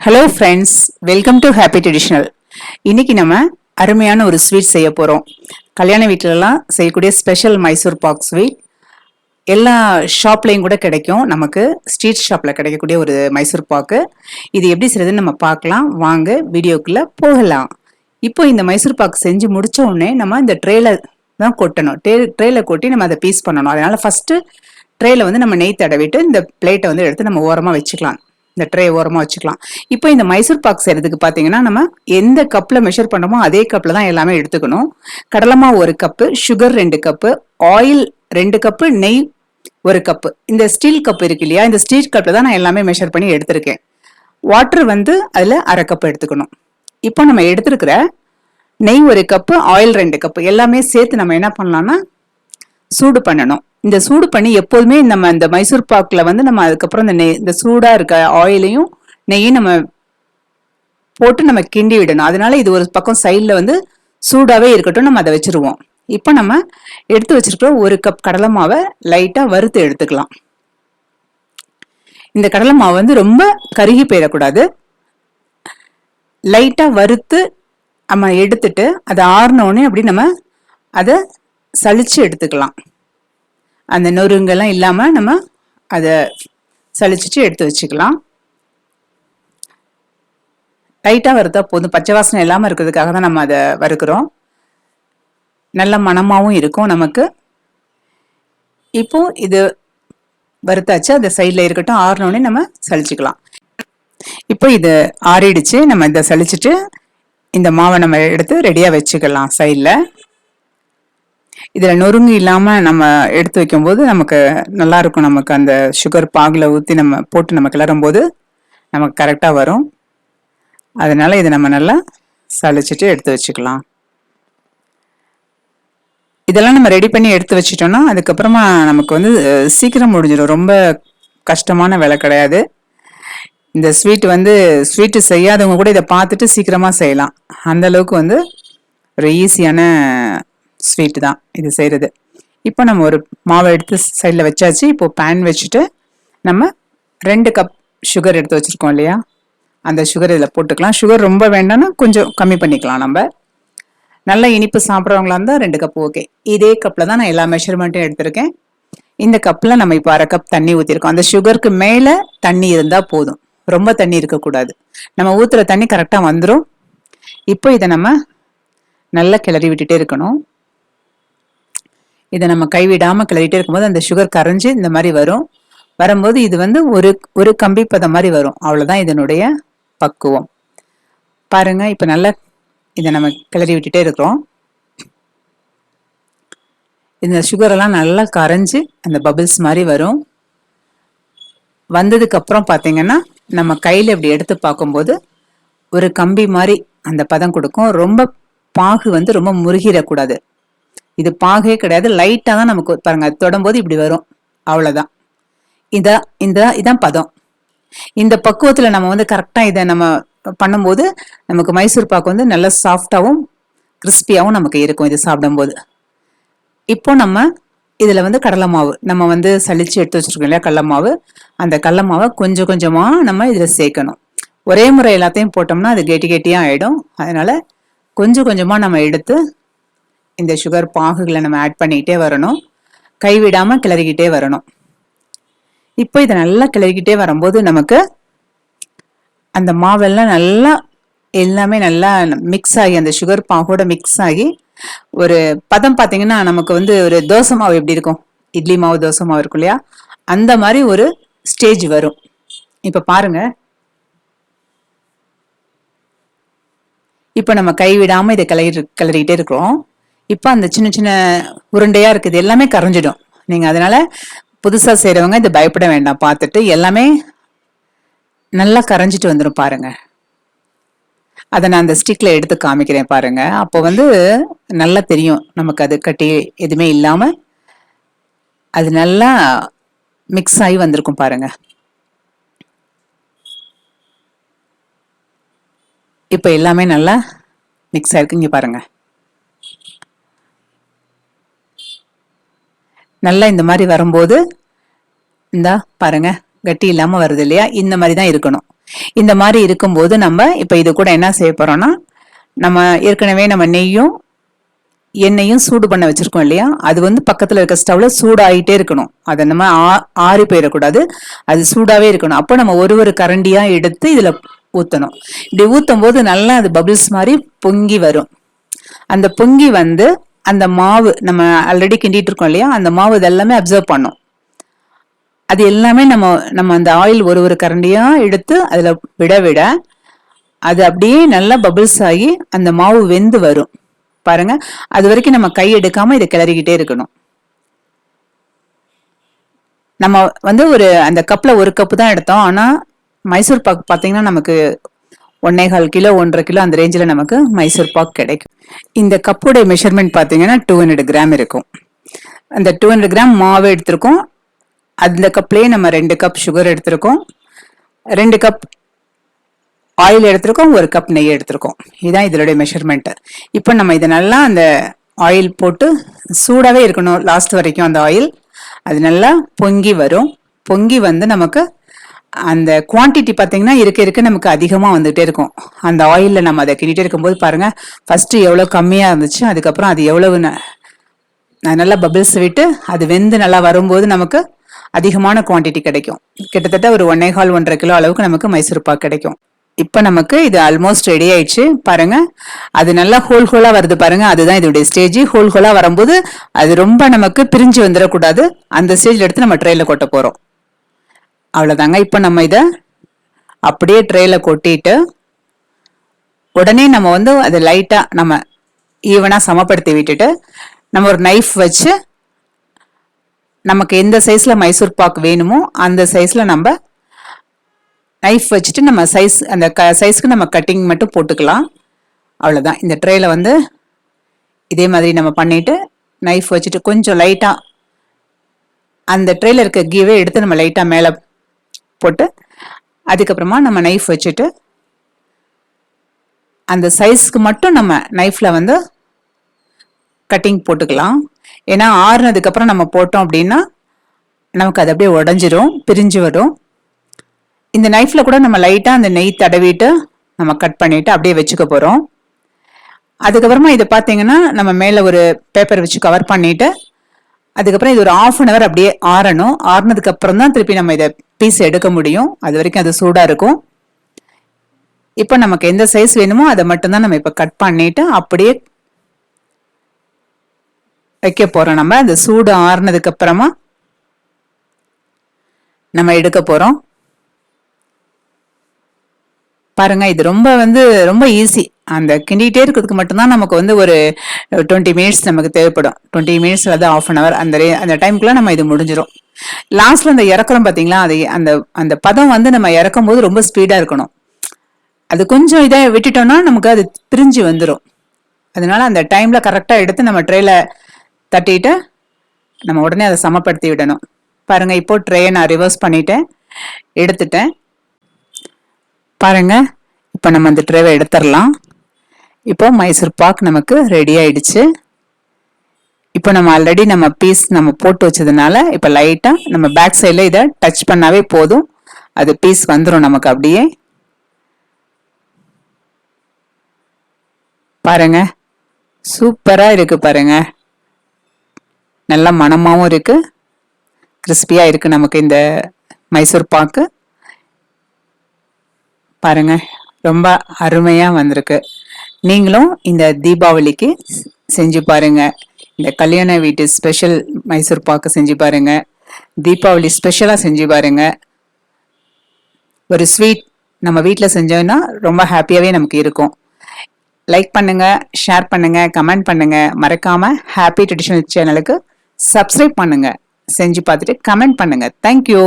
Hello friends, welcome to happy traditional. இன்னைக்கு நம்ம அருமையான ஒரு ஸ்வீட் செய்ய போகிறோம். கல்யாண வீட்டிலலாம் செய்யக்கூடிய ஸ்பெஷல் மைசூர் பாக் ஸ்வீட். எல்லா ஷாப்லேயும் கூட கிடைக்கும். நமக்கு ஸ்ட்ரீட் ஷாப்பில் கிடைக்கக்கூடிய ஒரு மைசூர் பாக்கு. இது எப்படி செய்யறதுன்னு நம்ம பார்க்கலாம். வாங்க வீடியோக்குள்ளே போகலாம். இப்போ இந்த மைசூர் பாக்கு செஞ்சு முடிச்ச உடனே நம்ம இந்த ட்ரேல தான் கொட்டணும். ட்ரேல கொட்டி நம்ம அதை பீஸ் பண்ணணும். அதனால ஃபர்ஸ்ட் ட்ரேல வந்து நம்ம நெய் தடவிட்டு இந்த பிளேட்டை வந்து எடுத்து நம்ம ஓரமாக வச்சுக்கலாம். இந்த ட்ரே ஓரமா வச்சுக்கலாம். இப்போ இந்த மைசூர் பாக் செய்யறதுக்கு பாத்தீங்கன்னா நம்ம எந்த கப்ல மெஷர் பண்ணோமோ அதே கப்ல தான் எல்லாமே எடுத்துக்கணும். கடலைமாவு 1 cup, sugar 2 cup, oil 2 cup, நெய் 1 கப்பு. இந்த ஸ்டீல் கப் இருக்கு இல்லையா, இந்த ஸ்டீல் கப்ல தான் நான் எல்லாமே மெஷர் பண்ணி எடுத்திருக்கேன். வாட்டர் வந்து அதுல 1/2 கப் எடுத்துக்கணும். இப்போ நம்ம எடுத்திருக்கிற நெய் 1 கப்பு, ஆயில் 2 கப்பு எல்லாமே சேர்த்து நம்ம என்ன பண்ணலாம்னா சூடு பண்ணணும். இந்த சூடு பண்ணி எப்போதுமே நம்ம இந்த மைசூர் பாக்குல வந்து நம்ம அதுக்கப்புறம் இந்த சூடா இருக்க ஆயிலையும் நெய்யும் நம்ம போட்டு நம்ம கிண்டி விடணும். அதனால இது ஒரு பக்கம் சைட்ல வந்து சூடாவே இருக்கட்டும், நம்ம அதை வச்சிருவோம். இப்போ நம்ம எடுத்து வச்சிருக்கிற 1 கப் கடலை மாவை லைட்டா வறுத்து எடுத்துக்கலாம். இந்த கடலை மாவு வந்து ரொம்ப கருகி போயிடக்கூடாது. லைட்டா வறுத்து நம்ம எடுத்துட்டு அதை ஆறினோடனே அப்படி நம்ம அதை சலிச்சு எடுத்துக்கலாம். அந்த நொறுங்கெல்லாம் இல்லாம நம்ம அதை சலிச்சுட்டு எடுத்து வச்சுக்கலாம். லைட்டா வறுத்தா போதும். பச்சை வாசனை இல்லாம இருக்கிறதுக்காக தான் நம்ம அதை வறுக்கிறோம். நல்ல மணமாவும் இருக்கும் நமக்கு. இப்போ இது வறுத்தாச்சு, அந்த சைட்ல இருக்கட்டும். ஆறினோடனே நம்ம சலிச்சுக்கலாம். இப்போ இது ஆறிடுச்சு. நம்ம இதை சலிச்சுட்டு இந்த மாவை நம்ம எடுத்து ரெடியா வச்சுக்கலாம் சைட்ல. இதுல நொறுங்கு இல்லாம நம்ம எடுத்து வைக்கும் போது நமக்கு நல்லா இருக்கும். நமக்கு அந்த சுகர் பாகுல ஊற்றி நம்ம போட்டு நம்ம கிளறும் போது நமக்கு கரெக்டா வரும். அதனால இதை நம்ம நல்லா சலிச்சுட்டு எடுத்து வச்சுக்கலாம். இதெல்லாம் நம்ம ரெடி பண்ணி எடுத்து வச்சிட்டோம்னா அதுக்கப்புறமா நமக்கு வந்து சீக்கிரம் முடிஞ்சிடும். ரொம்ப கஷ்டமான வேலை கிடையாது. இந்த ஸ்வீட் வந்து ஸ்வீட்டு செய்யாதவங்க கூட இதை பார்த்துட்டு சீக்கிரமா செய்யலாம். அந்த அளவுக்கு வந்து ஒரு ஈஸியான ஸ்வீட் தான் இது செய்யறது. இப்போ நம்ம ஒரு மாவை எடுத்து சைடில் வச்சாச்சு. இப்போ பேன் வச்சுட்டு நம்ம 2 கப் சுகர் எடுத்து வச்சிருக்கோம் இல்லையா, அந்த சுகர் இதில் போட்டுக்கலாம். சுகர் ரொம்ப வேண்டாம்னா கொஞ்சம் கம்மி பண்ணிக்கலாம். நம்ம நல்ல இனிப்பு சாப்பிட்றவங்களா இருந்தால் 2 கப் ஓகே. இதே கப்பில் தான் நான் எல்லா மெஷர்மெண்ட்டும் எடுத்திருக்கேன். இந்த கப்பில் நம்ம இப்போ 1/2 கப் தண்ணி ஊற்றிருக்கோம். அந்த சுகருக்கு மேலே தண்ணி இருந்தால் போதும், ரொம்ப தண்ணி இருக்கக்கூடாது. நம்ம ஊற்றுற தண்ணி கரெக்டாக வந்துடும். இப்போ இதை நம்ம நல்லா கிளறி விட்டுட்டே இருக்கணும். இதை நம்ம கைவிடாம கிளறிட்டே இருக்கும்போது அந்த சுகர் கரைஞ்சு இந்த மாதிரி வரும். வரும்போது இது வந்து ஒரு கம்பி பதம் மாதிரி வரும். அவ்வளவுதான் இதனுடைய பக்குவம். பாருங்க, இப்ப நல்லா இதை நம்ம கிளறி விட்டுட்டே இருக்கிறோம். இந்த சுகர் எல்லாம் நல்லா கரைஞ்சு அந்த பபிள்ஸ் மாதிரி வரும். வந்ததுக்கு அப்புறம் பாத்தீங்கன்னா நம்ம கையில இப்படி எடுத்து பார்க்கும்போது ஒரு கம்பி மாதிரி அந்த பதம் கொடுக்கும். ரொம்ப பாகு வந்து ரொம்ப முருகிடக்கூடாது. இது பாகே கிடையாது, லைட்டா தான் நமக்கு பாருங்க தொடும்போது இப்படி வரும். அவ்வளவுதான். இதான் பதம். இந்த பக்குவத்துல நம்ம வந்து கரெக்டா இதை நம்ம பண்ணும்போது நமக்கு மைசூர் பாக்கு வந்து நல்ல சாஃப்டாவும் கிறிஸ்பியாவும் நமக்கு இருக்கும் இது சாப்பிடும்போது. இப்போ நம்ம இதுல வந்து கடலை மாவு நம்ம வந்து சலிச்சு எடுத்து வச்சிருக்கோம் இல்லையா, கடலை மாவு. அந்த கடலை மாவை கொஞ்சம் கொஞ்சமா நம்ம இதுல சேர்க்கணும். ஒரே முறை எல்லாத்தையும் போட்டோம்னா அது கெட்டி கெட்டியா ஆயிடும். அதனால கொஞ்சம் கொஞ்சமா நம்ம எடுத்து இந்த சுகர் பாகுகளை நம்ம ஆட் பண்ணிக்கிட்டே வரணும். கைவிடாம கிளறிக்கிட்டே வரணும். இப்போ இதை நல்லா கிளறிக்கிட்டே வரும்போது நமக்கு அந்த மாவெல்லாம் நல்லா எல்லாமே நல்லா மிக்ஸ் ஆகி அந்த சுகர் பாகோட மிக்ஸ் ஆகி ஒரு பதம் பார்த்தீங்கன்னா நமக்கு வந்து ஒரு தோசை மாவு எப்படி இருக்கும், இட்லி மாவு தோசை மாவு இருக்கும் இல்லையா, அந்த மாதிரி ஒரு ஸ்டேஜ் வரும். இப்ப பாருங்க, இப்ப நம்ம கைவிடாம இதை கிளறிக்கிட்டே இருக்கிறோம். இப்போ அந்த சின்ன சின்ன உருண்டையா இருக்குது எல்லாமே கரைஞ்சிடும். நீங்க அதனால புதுசா செய்யறவங்க இதை பயப்பட வேண்டாம். பார்த்துட்டு எல்லாமே நல்லா கரைஞ்சிட்டு வந்துடும். பாருங்க, அதை நான் அந்த ஸ்டிக்ல எடுத்து காமிக்கிறேன் பாருங்க. அப்போ வந்து நல்லா தெரியும் நமக்கு, அது கட்டி எதுவுமே இல்லாம அது நல்லா மிக்ஸ் ஆகி வந்திருக்கும் பாருங்க. இப்போ எல்லாமே நல்லா மிக்ஸ் ஆயிருக்கு. இங்க பாருங்க, நல்லா இந்த மாதிரி வரும்போது இந்தா பாருங்க கட்டி இல்லாம வருது இல்லையா, இந்த மாதிரி தான் இருக்கணும். இந்த மாதிரி இருக்கும்போது நம்ம இப்ப இது கூட என்ன செய்ய போறோம்னா, நம்ம ஏற்கனவே நம்ம நெய்யும் எண்ணெயும் சூடு பண்ண வச்சிருக்கோம் இல்லையா, அது வந்து பக்கத்துல இருக்க ஸ்டவ்ல சூடாயிட்டே இருக்கணும். அதை நம்ம ஆறி போயிடக்கூடாது, அது சூடாவே இருக்கணும். அப்போ நம்ம ஒரு கரண்டியா எடுத்து இதுல ஊத்தணும். இப்படி ஊத்தும் போது நல்லா அது பபிள்ஸ் மாதிரி பொங்கி வரும். அந்த பொங்கி வந்து அந்த மாவு நம்ம ஆல்ரெடி கிண்டிட்டு இருக்கோம் இல்லையா, அந்த மாவு இதெல்லாமே அப்சர்வ் பண்ணும். அது எல்லாமே நம்ம நம்ம அந்த ஆயில் ஒரு கரண்டியா எடுத்து அதுல விட விட அது அப்படியே நல்லா பபிள்ஸ் ஆகி அந்த மாவு வெந்து வரும் பாருங்க. அது வரைக்கும் நம்ம கை எடுக்காம இதை கிளறிக்கிட்டே இருக்கணும். நம்ம வந்து அந்த கப்ல ஒரு கப்பு தான் எடுத்தோம். ஆனா மைசூர் பாக் பாத்தீங்கன்னா நமக்கு 1.25 கிலோ 1.5 கிலோ அந்த ரேஞ்சில் நமக்கு மைசூர் பாக் கிடைக்கும். இந்த கப்போட மெஷர்மெண்ட் பாத்தீங்கன்னா 200 கிராம் இருக்கும். அந்த 200 கிராம் மாவு எடுத்திருக்கோம். அந்த கப்லயே நம்ம 2 கப் சுகர் எடுத்திருக்கோம், 2 கப் ஆயில் எடுத்திருக்கோம், 1 கப் நெய் எடுத்திருக்கோம். இதுதான் இதனுடைய மெஷர்மெண்ட். இப்போ நம்ம இதை நல்லா அந்த ஆயில் போட்டு சூடாவே இருக்கணும் லாஸ்ட் வரைக்கும். அந்த ஆயில் அது நல்லா பொங்கி வரும். பொங்கி வந்து நமக்கு அந்த குவான்டிட்டி பார்த்தீங்கன்னா இருக்க நமக்கு அதிகமா வந்துட்டே இருக்கும். அந்த ஆயில்ல நம்ம அதை கிண்டிட்டே இருக்கும்போது பாருங்க, ஃபர்ஸ்ட் எவ்வளவு கம்மியா இருந்துச்சு, அதுக்கப்புறம் அது எவ்வளவு நல்லா பபிள்ஸ் விட்டு அது வெந்து நல்லா வரும்போது நமக்கு அதிகமான குவான்டிட்டி கிடைக்கும். கிட்டத்தட்ட ஒரு 1.25 1.5 கிலோ அளவுக்கு நமக்கு மைசூர் பாக் கிடைக்கும். இப்ப நமக்கு இது ஆல்மோஸ்ட் ரெடி ஆயிடுச்சு பாருங்க. அது நல்லா ஹோல் ஹோலா வருது பாருங்க, அதுதான் இதோடைய ஸ்டேஜ். ஹோல் ஹோலா வரும்போது அது ரொம்ப நமக்கு பிரிஞ்சு வந்துடக்கூடாது. அந்த ஸ்டேஜ்ல எடுத்து நம்ம ட்ரேல கொட்ட போறோம். அவ்வளவுதாங்க. இப்ப நம்ம இத அப்படியே ட்ரேல கொட்டிட்டு உடனே நம்ம வந்து அதை லைட்டா நம்ம ஈவனா சமப்படுத்தி விட்டுட்டு நம்ம ஒரு நைஃப் வச்சு நமக்கு எந்த சைஸ்ல மைசூர் பாக் வேணுமோ அந்த சைஸ்ல நம்ம நைஃப் வச்சுட்டு நம்ம சைஸ் அந்த சைஸ்க்கு நம்ம கட்டிங் மட்டும் போட்டுக்கலாம். அவ்வளவுதான். இந்த ட்ரேல வந்து இதே மாதிரி நம்ம பண்ணிட்டு நைஃப் வச்சுட்டு கொஞ்சம் லைட்டா அந்த ட்ரேல இருக்க கீவே எடுத்து நம்ம லைட்டா மேல போட்டு அதுக்கப்புறமா நம்ம நைஃப் வச்சுட்டு அந்த சைஸ்க்கு மட்டும் நம்ம நைஃப்ல வந்து கட்டிங் போட்டுக்கலாம். ஏன்னா ஆறுனதுக்கு அப்புறம் நம்ம போட்டோம் அப்படின்னா நமக்கு அது அப்படியே உடஞ்சிரும், பிரிஞ்சு வரும். இந்த நைஃப்ல கூட நம்ம லைட்டா அந்த நெய் தடவிட்டு நம்ம கட் பண்ணிட்டு அப்படியே வச்சுக்க போறோம். அதுக்கப்புறமா இதை பார்த்தீங்கன்னா நம்ம மேல ஒரு பேப்பர் வச்சு கவர் பண்ணிட்டு அதுக்கப்புறம் இது ஒரு 1/2 hour அப்படியே ஆறணும். ஆறுனதுக்கு அப்புறம் தான் திருப்பி நம்ம இதை பீஸ் எடுக்க முடியும். அது வரைக்கும் அது சூடா இருக்கும். இப்போ நமக்கு எந்த சைஸ் வேணுமோ அதை மட்டும்தான் நம்ம இப்ப கட் பண்ணிட்டு அப்படியே வைக்க போறோம். நம்ம அந்த சூடு ஆறுனதுக்கு அப்புறமா நம்ம எடுக்க போறோம். பாருங்க, இது ரொம்ப ஈஸி. அந்த கிண்டிகிட்டே இருக்கிறதுக்கு மட்டும்தான் நமக்கு வந்து ஒரு 20 மினிட்ஸ் நமக்கு தேவைப்படும். 20 மினிட்ஸ் அல்லது 1/2 hour அந்த டைமுக்குள்ள நம்ம இது முடிஞ்சிடும். லாஸ்ட்ல அந்த இறக்குறோம் பாத்தீங்களா, அது அந்த அந்த பதம் வந்து நம்ம இறக்கும் போது ரொம்ப ஸ்பீடா இருக்கணும். அது கொஞ்சம் இதை விட்டுட்டோம்னா நமக்கு அது பிரிஞ்சு வந்துடும். அதனால அந்த டைம்ல கரெக்டா எடுத்து நம்ம ட்ரேல தட்டிட்டு நம்ம உடனே அதை சமப்படுத்தி விடணும். பாருங்க, இப்போ ட்ரேயை நான் ரிவர்ஸ் பண்ணிட்டேன், எடுத்துட்டேன். பாருங்க, இப்போ நம்ம அந்த ட்ரேவை எடுத்துடலாம். இப்போ மைசூர் பாக் நமக்கு ரெடி ஆயிடுச்சு. இப்போ நம்ம ஆல்ரெடி நம்ம பீஸ் நம்ம போட்டு வச்சதுனால இப்போ லைட்டா நம்ம பேக் சைட்ல இதை டச் பண்ணாவே போதும், அது பீஸ் வந்துடும் நமக்கு அப்படியே. பாருங்க, சூப்பரா இருக்கு பாருங்க. நல்ல மணமாவும் இருக்கு, கிறிஸ்பியா இருக்கு நமக்கு இந்த மைசூர் பாக்கு. பாருங்க, ரொம்ப அருமையா வந்திருக்கு. நீங்களும் இந்த தீபாவளிக்கு செஞ்சு பாருங்க. இந்த கல்யாண வீட்டு ஸ்பெஷல் மைசூர் பாக்கு செஞ்சு பாருங்க. தீபாவளி ஸ்பெஷலா செஞ்சு பாருங்க. ஒரு ஸ்வீட் நம்ம வீட்டில் செஞ்சோம்னா ரொம்ப ஹாப்பியாவே நமக்கு இருக்கும். லைக் பண்ணுங்க, ஷேர் பண்ணுங்க, கமெண்ட் பண்ணுங்க. மறக்காம ஹாப்பி ட்ரெடிஷனல் சேனலுக்கு சப்ஸ்கிரைப் பண்ணுங்க. செஞ்சு பார்த்துட்டு கமெண்ட் பண்ணுங்க. தேங்க்யூ.